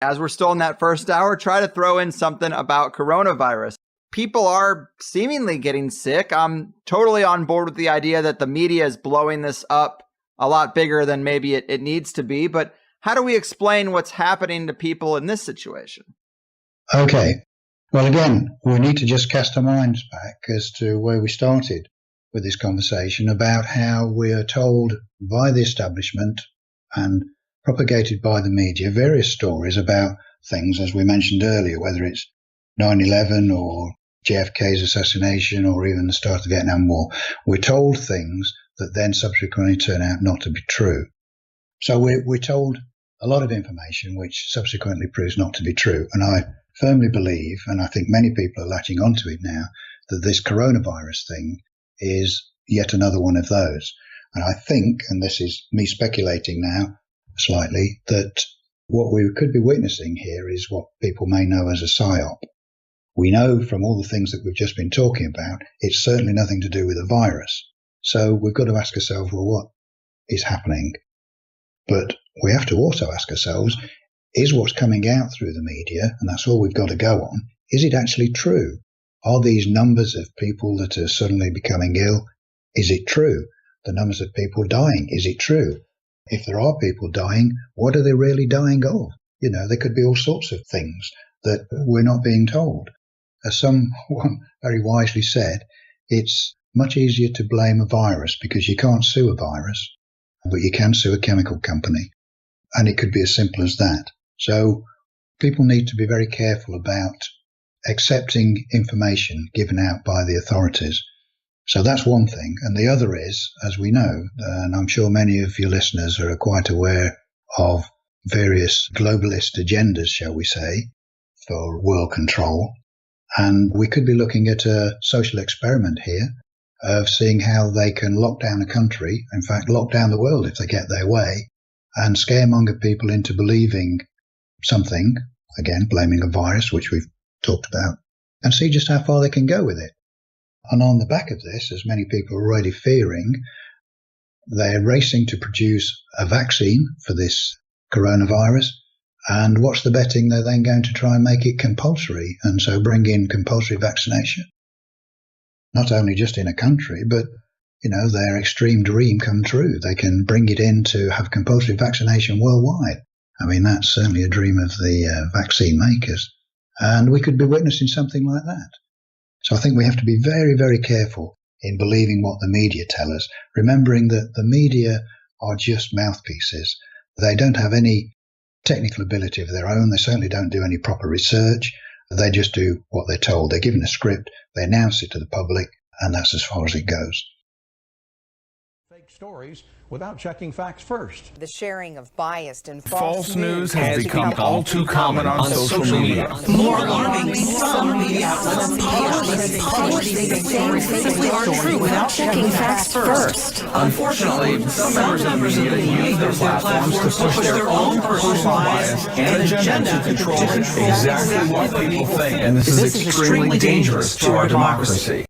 As we're still in that first hour, try to throw in something about coronavirus. People are seemingly getting sick. I'm totally on board with the idea that the media is blowing this up a lot bigger than maybe it needs to be. But how do we explain what's happening to people in this situation? Okay. Well, again, we need to just cast our minds back as to where we started with this conversation about how we are told by the establishment and propagated by the media various stories about things, as we mentioned earlier, whether it's 9/11 or JFK's assassination or even the start of the Vietnam War. We're told things that then subsequently turn out not to be true. So we're told a lot of information which subsequently proves not to be true. And I firmly believe, and I think many people are latching onto it now, that this coronavirus thing is yet another one of those. And I think, and this is me speculating now slightly, that what we could be witnessing here is what people may know as a psyop. We know from all the things that we've just been talking about, it's certainly nothing to do with a virus. So we've got to ask ourselves, well, what is happening? But we have to also ask ourselves, is what's coming out through the media, and that's all we've got to go on, is it actually true? Are these numbers of people that are suddenly becoming ill, is it true? The numbers of people dying, is it true? If there are people dying, what are they really dying of? You know, there could be all sorts of things that we're not being told. As someone very wisely said, it's much easier to blame a virus because you can't sue a virus, but you can sue a chemical company. And it could be as simple as that. So people need to be very careful about accepting information given out by the authorities. So that's one thing. And the other is, as we know, and I'm sure many of your listeners are quite aware of various globalist agendas, shall we say, for world control. And we could be looking at a social experiment here of seeing how they can lock down a country, in fact, lock down the world if they get their way, and scaremonger people into believing something, again, blaming a virus, which we've talked about, and see just how far they can go with it. And on the back of this, as many people are already fearing, they're racing to produce a vaccine for this coronavirus. And what's the betting? They're then going to try and make it compulsory, and so bring in compulsory vaccination. Not only just in a country, but, you know, their extreme dream come true. They can bring it in to have compulsory vaccination worldwide. I mean, that's certainly a dream of the vaccine makers. And we could be witnessing something like that. So I think we have to be very, very careful in believing what the media tell us, remembering that the media are just mouthpieces. They don't have any technical ability of their own. They certainly don't do any proper research. They just do what they're told. They're given a script, they announce it to the public, and that's as far as it goes. Fake stories without checking facts first. The sharing of biased and false news has become all too common on social media. More alarmingly, some media outlets publish fake stories that simply aren't true without checking facts first. Unfortunately, some members of the media use their platforms to push their own personal bias and agenda to control exactly what people think. And this is extremely dangerous to our democracy.